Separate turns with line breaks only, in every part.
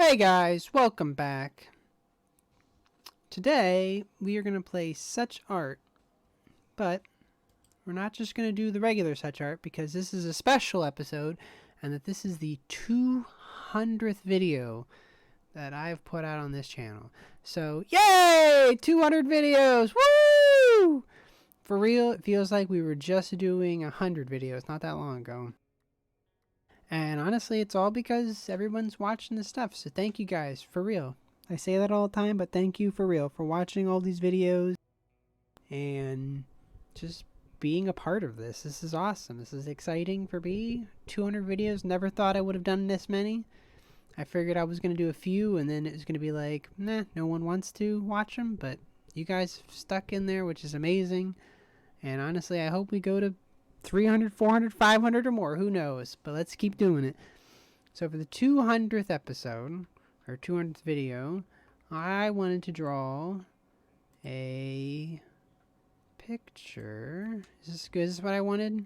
Hey guys, welcome back. Today we are going to play Such Art, but we're not just going to do the regular Such Art because this is a special episode and that this is the 200th video that I've put out on this channel. So, yay! 200 videos! Woo! For real, it feels like we were just doing 100 videos not that long ago. And honestly, it's all because everyone's watching this stuff. So thank you guys, for real. I say that all the time, but thank you for real for watching all these videos and just being a part of this. This is awesome. This is exciting for me. 200 videos. Never thought I would have done this many. I figured I was going to do a few and then it was going to be like, nah, no one wants to watch them. But you guys stuck in there, which is amazing. And honestly, I hope we go to 300, 400, 500 or more. Who knows? But let's keep doing it. So for the 200th episode, or 200th video, I wanted to draw a picture. Is this good? Is this what I wanted?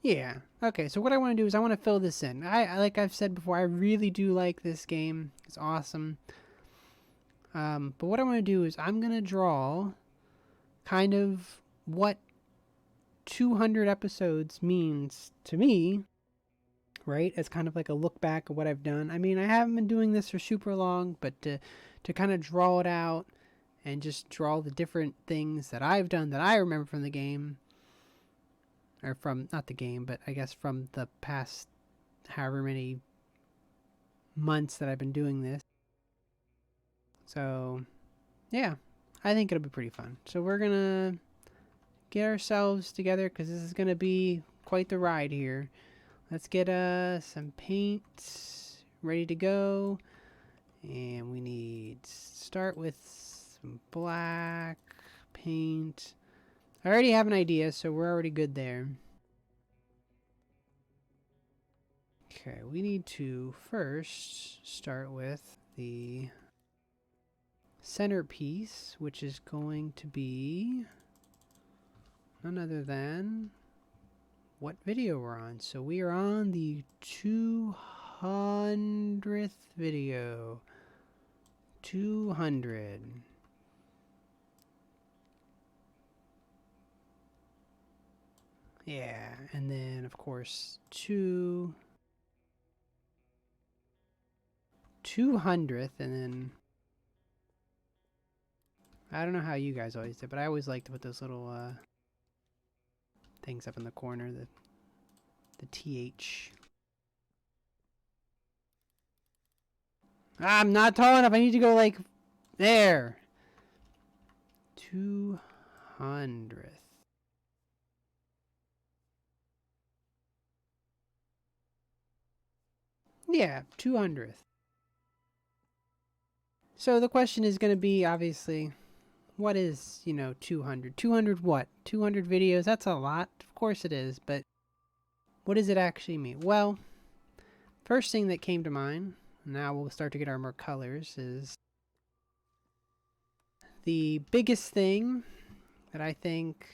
Yeah. Okay, so what I want to do is I want to fill this in. I like I've said before, I really do like this game. It's awesome. But what I want to do is I'm going to draw kind of what 200 episodes means to me, right? As kind of like a look back of what I've done. I mean, I haven't been doing this for super long, but to kind of draw it out and just draw the different things that I've done that I remember from the game, or from, not the game, but I guess from the past however many months that I've been doing this. So, yeah, I think it'll be pretty fun. So we're gonna get ourselves together because this is gonna be quite the ride here. Let's get some paint ready to go. And we need to start with some black paint. I already have an idea, so we're already good there. Okay, we need to first start with the centerpiece, which is going to be none other than what video we're on. So we are on the 200th video. 200. Yeah, and then of course 200th, and then I don't know how you guys always did, but I always like to put those little things up in the corner, the TH. I'm not tall enough. I need to go like there. 200th. Yeah, 200th. So the question is going to be, obviously, what is, 200? 200 what? 200 videos? That's a lot. Of course it is, but what does it actually mean? Well, first thing that came to mind, now we'll start to get our more colors, is the biggest thing that I think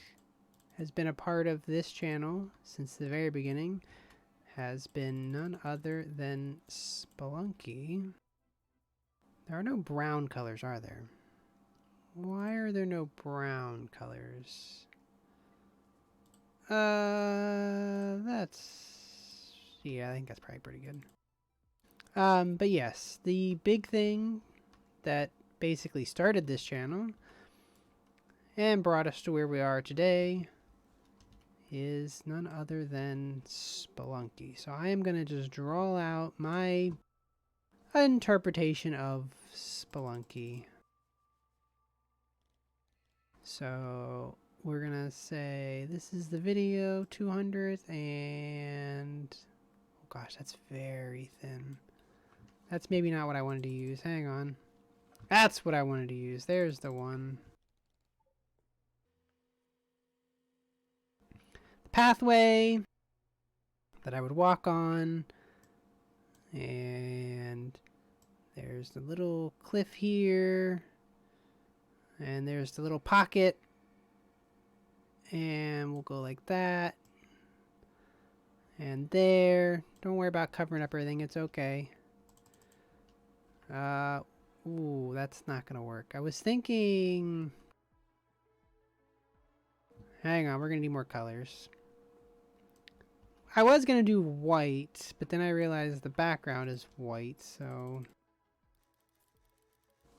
has been a part of this channel since the very beginning has been none other than Spelunky. There are no brown colors, are there? Why are there no brown colors? That's... yeah, I think that's probably pretty good. But yes, the big thing that basically started this channel and brought us to where we are today is none other than Spelunky. So I am going to just draw out my interpretation of Spelunky. So we're going to say this is the video 200th, and oh gosh, that's very thin. That's maybe not what I wanted to use. Hang on. That's what I wanted to use. There's the one. The pathway that I would walk on. And there's the little cliff here. And there's the little pocket. And we'll go like that. And there. Don't worry about covering up everything. It's okay. Ooh, that's not gonna work. I was thinking... Hang on, we're gonna need more colors. I was gonna do white, but then I realized the background is white, so...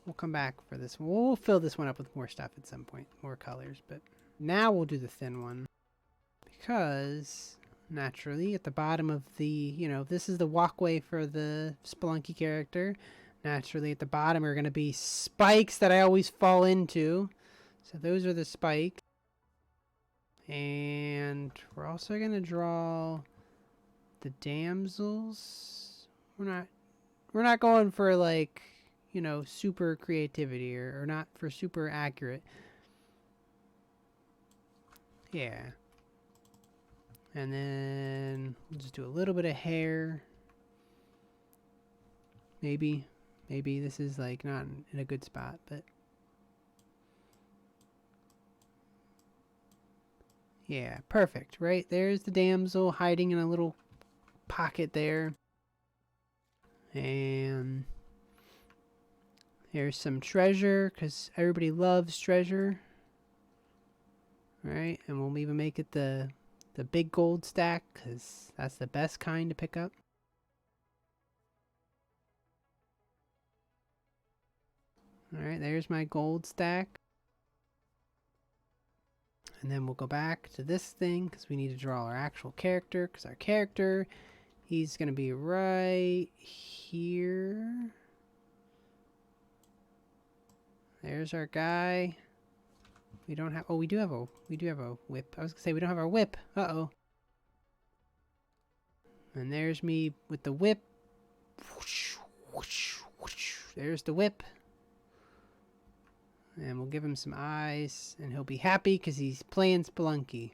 We'll come back for this one. We'll fill this one up with more stuff at some point. More colors, but... Now we'll do the thin one. Because, naturally, at the bottom of the... You know, this is the walkway for the Spelunky character. Naturally, at the bottom are gonna be spikes that I always fall into. So those are the spikes. And we're also gonna draw the damsels. We're not going for like, you know, super creativity or not for super accurate. Yeah. And then we'll just do a little bit of hair. Maybe this is like not in a good spot, but yeah, perfect, right? There's the damsel hiding in a little pocket there. And here's some treasure, because everybody loves treasure. Right? And we'll even make it the big gold stack, because that's the best kind to pick up. Alright, there's my gold stack. And then we'll go back to this thing, because we need to draw our actual character, because our character, he's going to be right here. There's our guy. We don't have... Oh, we do have a whip. I was going to say we don't have our whip. Uh-oh. And there's me with the whip. There's the whip. And we'll give him some eyes, and he'll be happy because he's playing Spelunky.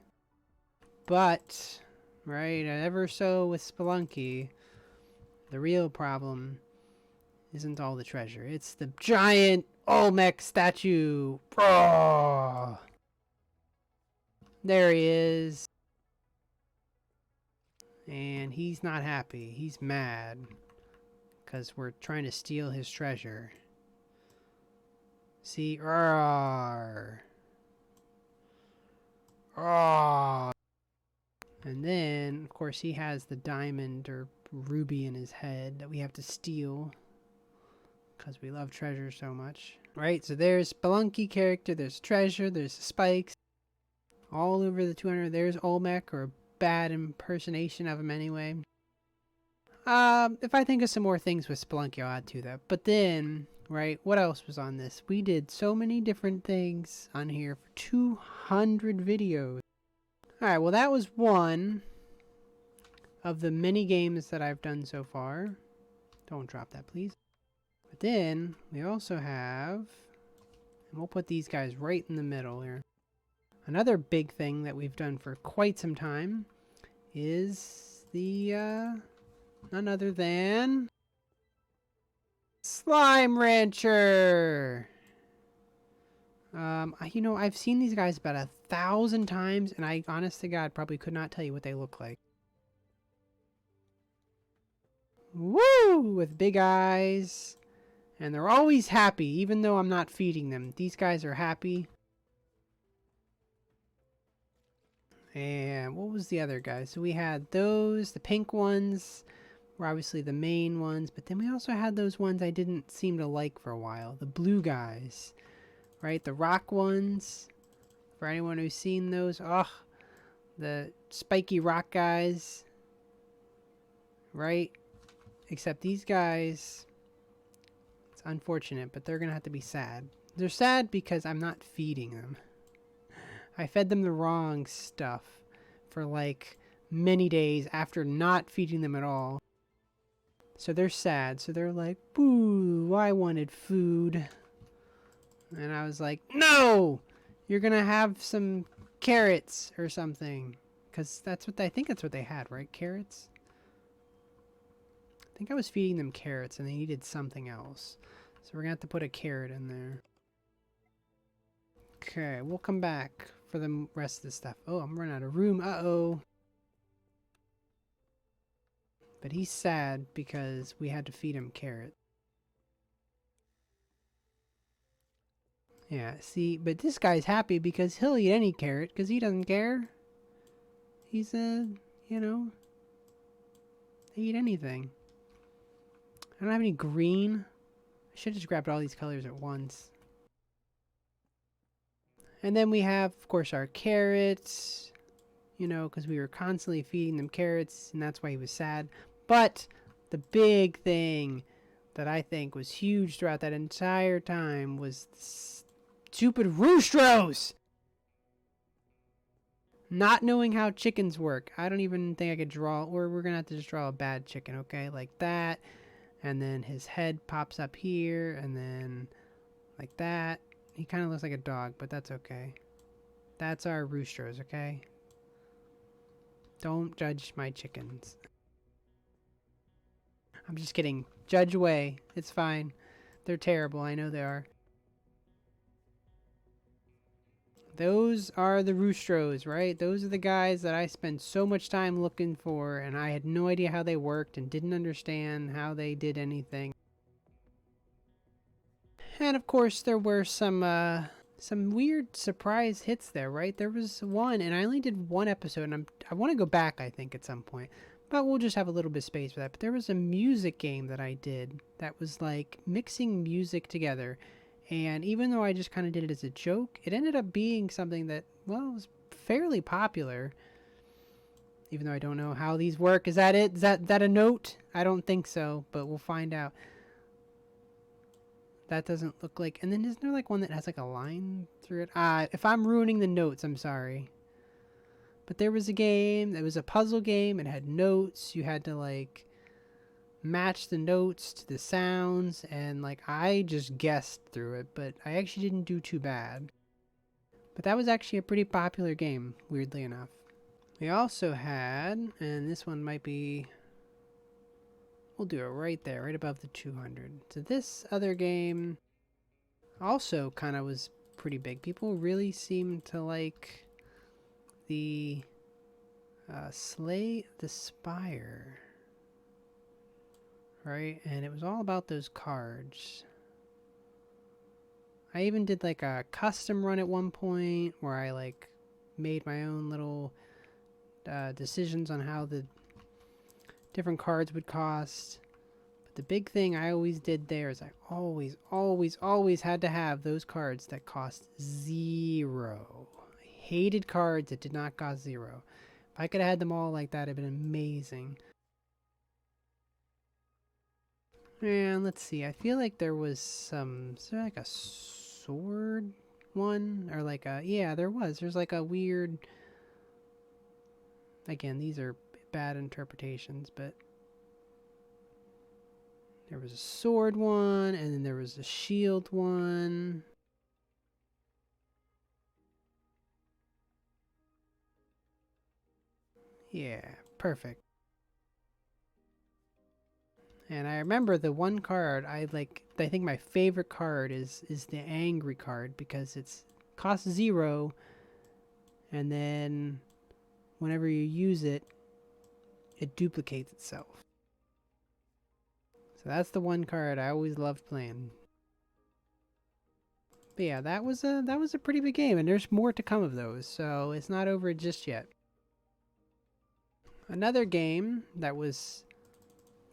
But, right, ever so with Spelunky, the real problem isn't all the treasure. It's the giant Olmec statue. Oh! There he is. And he's not happy. He's mad. Because we're trying to steal his treasure. See? Roar. Roar. And then, of course, he has the diamond or ruby in his head that we have to steal. Because we love treasure so much. Right? So there's Spelunky character. There's treasure. There's the spikes. All over the 200. There's Olmec, or a bad impersonation of him anyway. If I think of some more things with Spelunky, I'll add to that. But then... Right, what else was on this? We did so many different things on here for 200 videos. Alright, well that was one of the many games that I've done so far. Don't drop that, please. But then, we also have... And we'll put these guys right in the middle here. Another big thing that we've done for quite some time is the, none other than... Slime Rancher! You know, I've seen these guys about 1,000 times, and I, honest to God, probably could not tell you what they look like. Woo! With big eyes. And they're always happy, even though I'm not feeding them. These guys are happy. And what was the other guy? So we had those, the pink ones were obviously the main ones, but then we also had those ones I didn't seem to like for a while. The blue guys, right? The rock ones. For anyone who's seen those, the spiky rock guys, right? Except these guys, it's unfortunate, but they're gonna have to be sad. They're sad because I'm not feeding them. I fed them the wrong stuff for like many days after not feeding them at all. So they're sad. So they're like, boo, I wanted food. And I was like, no, you're going to have some carrots or something. Because I think that's what they had, right? Carrots? I think I was feeding them carrots and they needed something else. So we're going to have to put a carrot in there. Okay, we'll come back for the rest of the stuff. Oh, I'm running out of room. Uh-oh. But he's sad because we had to feed him carrot. Yeah, see, but this guy's happy because he'll eat any carrot because he doesn't care. He's you know, they eat anything. I don't have any green. I should have just grabbed all these colors at once. And then we have, of course, our carrots, you know, because we were constantly feeding them carrots, and that's why he was sad. But the big thing that I think was huge throughout that entire time was stupid roosters! Not knowing how chickens work. I don't even think I could draw, or we're going to have to just draw a bad chicken, okay? Like that. And then his head pops up here, and then like that. He kind of looks like a dog, but that's okay. That's our roosters, okay? Don't judge my chickens. I'm just kidding. Judge away. It's fine. They're terrible. I know they are. Those are the roosters, right? Those are the guys that I spent so much time looking for, and I had no idea how they worked and didn't understand how they did anything. And of course, there were some weird surprise hits there, right? There was one, and I only did one episode, and I want to go back, I think, at some point. But we'll just have a little bit of space for that. But there was a music game that I did that was like mixing music together. And even though I just kind of did it as a joke, it ended up being something that, well, was fairly popular. Even though I don't know how these work. Is that it? Is that a note? I don't think so, but we'll find out. That doesn't look like... And then isn't there like one that has like a line through it? If I'm ruining the notes, I'm sorry. But there was a game. It was a puzzle game. It had notes. You had to like match the notes to the sounds, and like I just guessed through it, but I actually didn't do too bad. But that was actually a pretty popular game, weirdly enough. We also had, and this one might be, we'll do it right there, right above the 200. So this other game also kind of was pretty big. People really seemed to like the Slay the Spire. Right, and it was all about those cards. I even did like a custom run at one point where I like made my own little decisions on how the different cards would cost. But the big thing I always did there is I always had to have those cards that cost 0. I hated cards that did not cost 0. If I could have had them all like that, it'd been amazing. And let's see, I feel like there was some, is there like a sword one? Or like a, yeah, there was. There's like a weird, again, these are bad interpretations, but there was a sword one, and then there was a shield one. Yeah, perfect. And I remember the one card I think my favorite card is the angry card because it's costs 0, and then whenever you use it, it duplicates itself. So that's the one card I always loved playing. But yeah, that was a pretty big game, and there's more to come of those, so it's not over just yet. Another game that was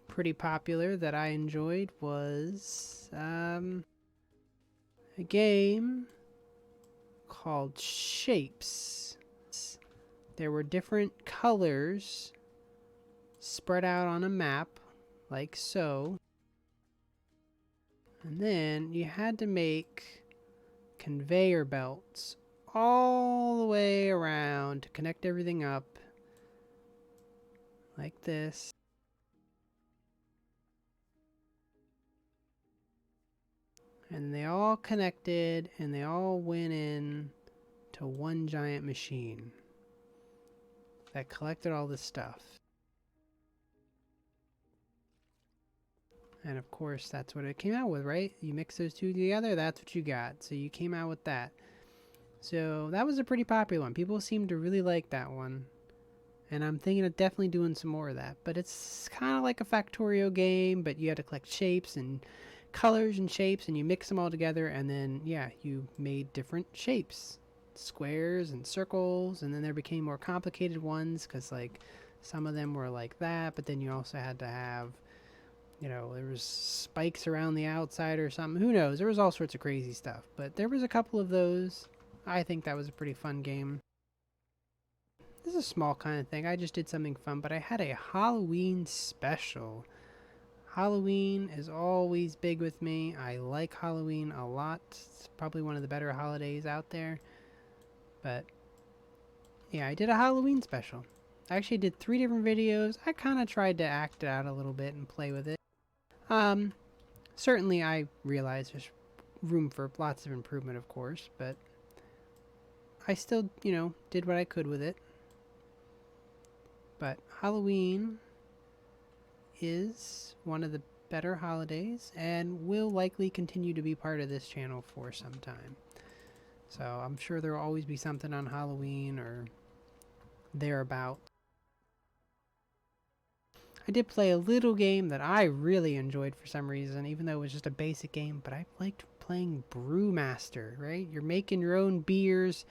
pretty popular that I enjoyed was a game called Shapes. There were different colors spread out on a map like so, and then you had to make conveyor belts all the way around to connect everything up like this. And they all connected, and they all went in to one giant machine that collected all this stuff. And of course, that's what it came out with, right? You mix those two together, that's what you got. So you came out with that. So that was a pretty popular one. People seemed to really like that one. And I'm thinking of definitely doing some more of that. But it's kind of like a Factorio game, but you had to collect shapes and colors and shapes, and you mix them all together, and then, yeah, you made different shapes. Squares and circles, and then there became more complicated ones, because, like, some of them were like that, but then you also had to have, you know, there was spikes around the outside or something. Who knows? There was all sorts of crazy stuff. But there was a couple of those. I think that was a pretty fun game. This is a small kind of thing. I just did something fun, but I had a Halloween special. Halloween is always big with me. I like Halloween a lot. It's probably one of the better holidays out there. But yeah, I did a Halloween special. I actually did 3 different videos. I kind of tried to act it out a little bit and play with it. Certainly I realize there's room for lots of improvement, of course, but I still, you know, did what I could with it. But Halloween is one of the better holidays and will likely continue to be part of this channel for some time. So I'm sure there will always be something on Halloween or thereabout. I did play a little game that I really enjoyed for some reason, even though it was just a basic game, but I liked playing Brewmaster, right? You're making your own beers.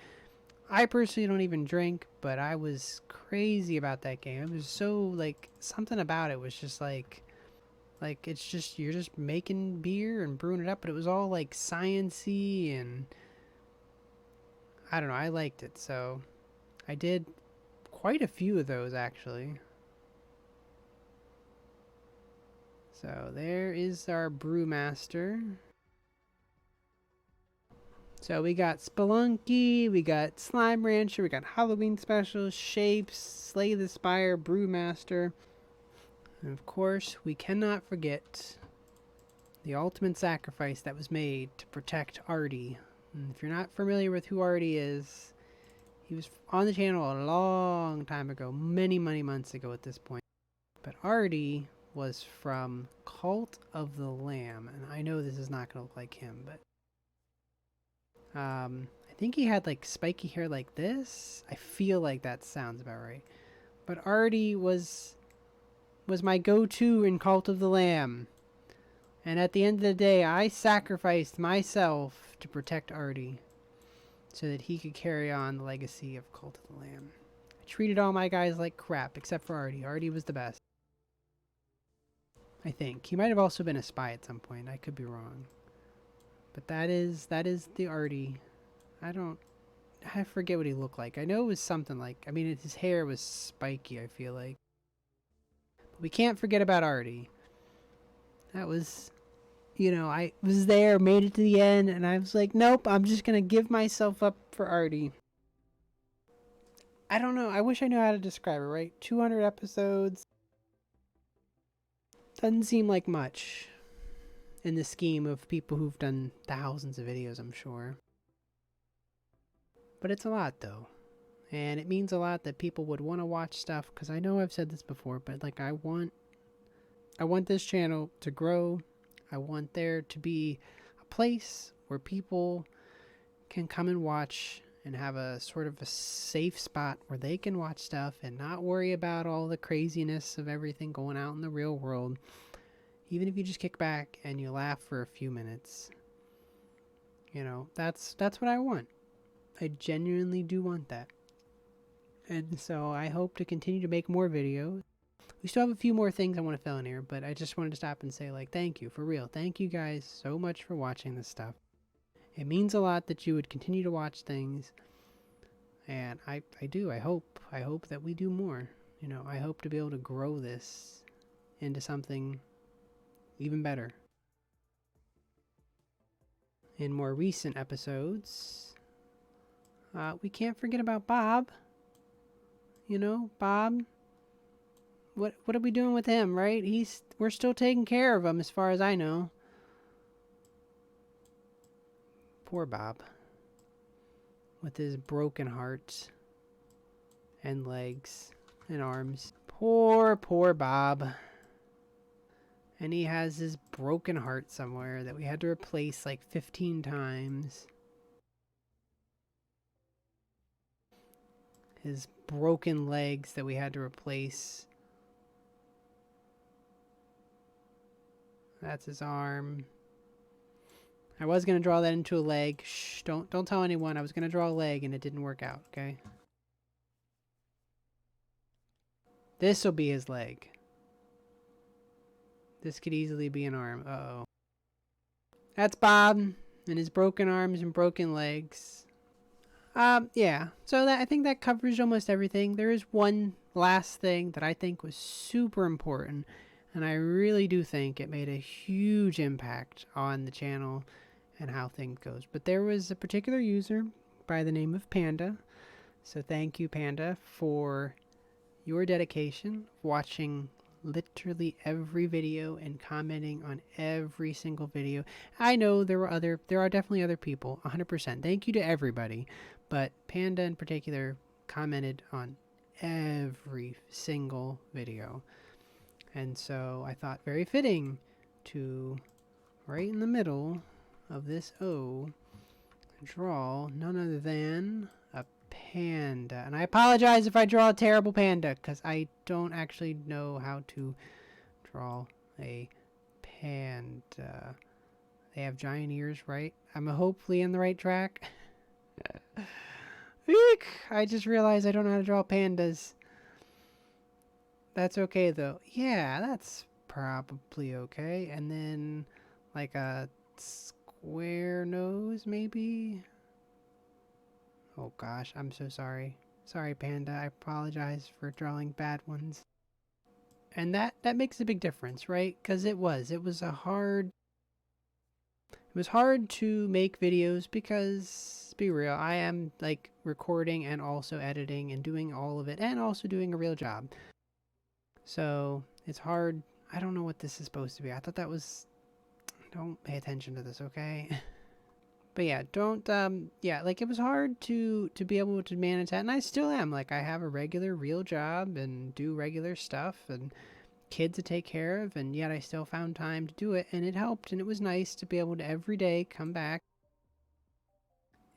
I personally don't even drink, but I was crazy about that game. It was so, like, something about it was just like it's just, you're just making beer and brewing it up, but it was all like science-y, and I don't know, I liked it. So I did quite a few of those actually. So there is our Brewmaster. So we got Spelunky, we got Slime Rancher, we got Halloween Special, Shapes, Slay the Spire, Brewmaster. And of course, we cannot forget the ultimate sacrifice that was made to protect Artie. And if you're not familiar with who Artie is, he was on the channel a long time ago, many months ago at this point. But Artie was from Cult of the Lamb, and I know this is not going to look like him, but I think he had like spiky hair like this. I feel like that sounds about right. But Artie was my go-to in Cult of the Lamb. And at the end of the day, I sacrificed myself to protect Artie so that he could carry on the legacy of Cult of the Lamb. I treated all my guys like crap except for Artie. Artie was the best. I think. He might have also been a spy at some point. I could be wrong. But that is the Artie. I forget what he looked like. I know it was something like, I mean, his hair was spiky, I feel like. But we can't forget about Artie. That was, you know, I was there, made it to the end, and I was like, nope, I'm just going to give myself up for Artie. I don't know. I wish I knew how to describe it, right? 200 episodes. Doesn't seem like much in the scheme of people who've done thousands of videos, I'm sure. But it's a lot, though. And it means a lot that people would want to watch stuff, because I know I've said this before, but like I want this channel to grow. I want there to be a place where people can come and watch and have a sort of a safe spot where they can watch stuff and not worry about all the craziness of everything going out in the real world. Even if you just kick back and you laugh for a few minutes. You know, that's what I want. I genuinely do want that. And so I hope to continue to make more videos. We still have a few more things I want to fill in here, but I just wanted to stop and say, like, thank you, for real. Thank you guys so much for watching this stuff. It means a lot that you would continue to watch things. And I do. I hope that we do more. You know, I hope to be able to grow this into something even better. In more recent episodes, we can't forget about Bob. You know, Bob. What are we doing with him, right? We're still taking care of him as far as I know. Poor Bob. With his broken heart and legs and arms. Poor Bob. And he has his broken heart somewhere that we had to replace like 15 times. his broken legs that we had to replace. That's his arm. I was going to draw that into a leg. Shh, don't tell anyone. I was going to draw a leg and it didn't work out, okay? This will be his leg. This could easily be an arm. Uh-oh. That's Bob and his broken arms and broken legs. Yeah. So I think that covers almost everything. There is one last thing that I think was super important, and I really do think it made a huge impact on the channel and how things goes. But there was a particular user by the name of Panda. So thank you, Panda, for your dedication, watching literally every video and commenting on every single video. I know there are definitely other people, 100%. Thank you to everybody, but Panda in particular commented on every single video. And so I thought very fitting to, right in the middle of this O, draw none other than a panda. And I apologize if I draw a terrible panda, because I don't actually know how to draw a panda. They have giant ears, right? I'm hopefully in the right track. Eek! I just realized I don't know how to draw pandas. That's okay, though. Yeah, that's probably okay. And then, like a square nose, maybe? Oh gosh, I'm so sorry. Sorry, Panda. I apologize for drawing bad ones. And that makes a big difference, right? Because it was hard to make videos because, be real, I am like recording and also editing and doing all of it and also doing a real job. So it's hard. I don't know what this is supposed to be. I thought that was, don't pay attention to this, okay? But yeah, yeah, like it was hard to be able to manage that, and I still am. Like I have a regular real job and do regular stuff and kids to take care of, and yet I still found time to do it, and it helped, and it was nice to be able to every day come back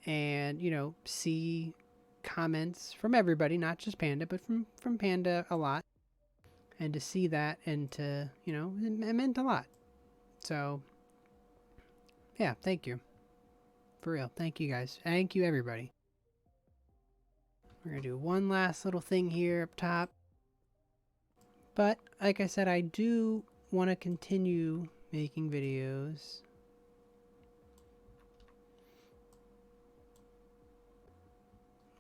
and, you know, see comments from everybody, not just Panda, but from Panda a lot, and to see that and to, you know, it meant a lot. So yeah, thank you. For real. Thank you guys. Thank you everybody. We're going to do one last little thing here up top. But like I said, I do want to continue making videos.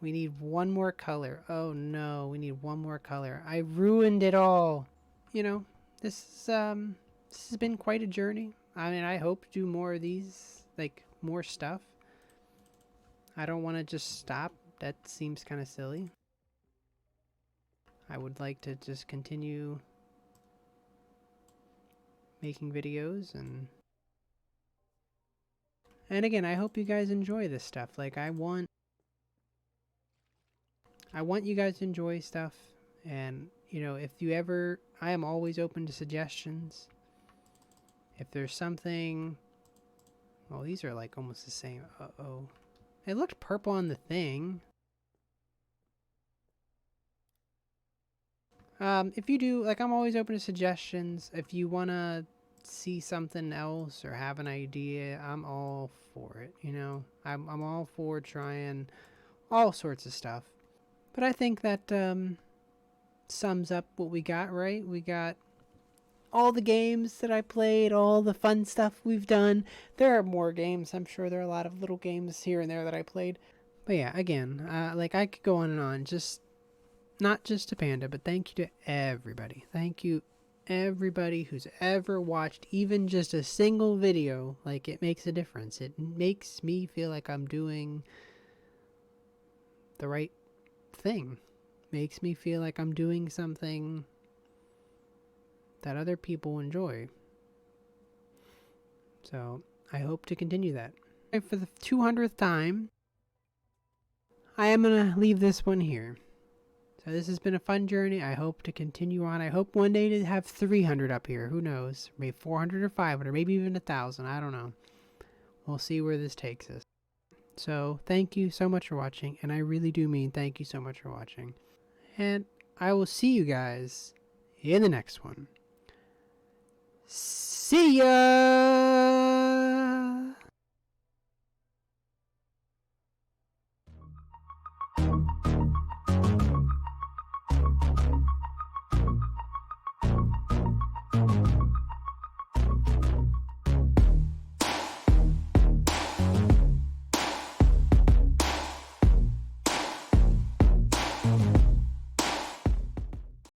We need one more color. Oh no, we need one more color. I ruined it all. You know, this has been quite a journey. I mean, I hope to do more of these, like more stuff. I don't want to just stop. That seems kind of silly. I would like to just continue making videos and again, I hope you guys enjoy this stuff. Like I want you guys to enjoy stuff, and you know, if you ever, I am always open to suggestions. If there's something, well, these are like almost the same. Uh-oh. It looked purple on the thing. If you do, like, I'm always open to suggestions. If you want to see something else or have an idea, I'm all for it, you know? I'm all for trying all sorts of stuff. But I think that sums up what we got, right? We got all the games that I played, all the fun stuff we've done. There are more games. I'm sure there are a lot of little games here and there that I played. But yeah, again, like I could go on and on. Just not just to Panda, but thank you to everybody. Thank you everybody who's ever watched even just a single video. Like, it makes a difference. It makes me feel like I'm doing the right thing. Makes me feel like I'm doing something that other people enjoy. So I hope to continue that. And for the 200th time, I am going to leave this one here. So this has been a fun journey. I hope to continue on. I hope one day to have 300 up here. Who knows? Maybe 400 or 500, maybe even 1,000. I don't know. We'll see where this takes us. So thank you so much for watching, and I really do mean thank you so much for watching. And I will see you guys in the next one. See ya!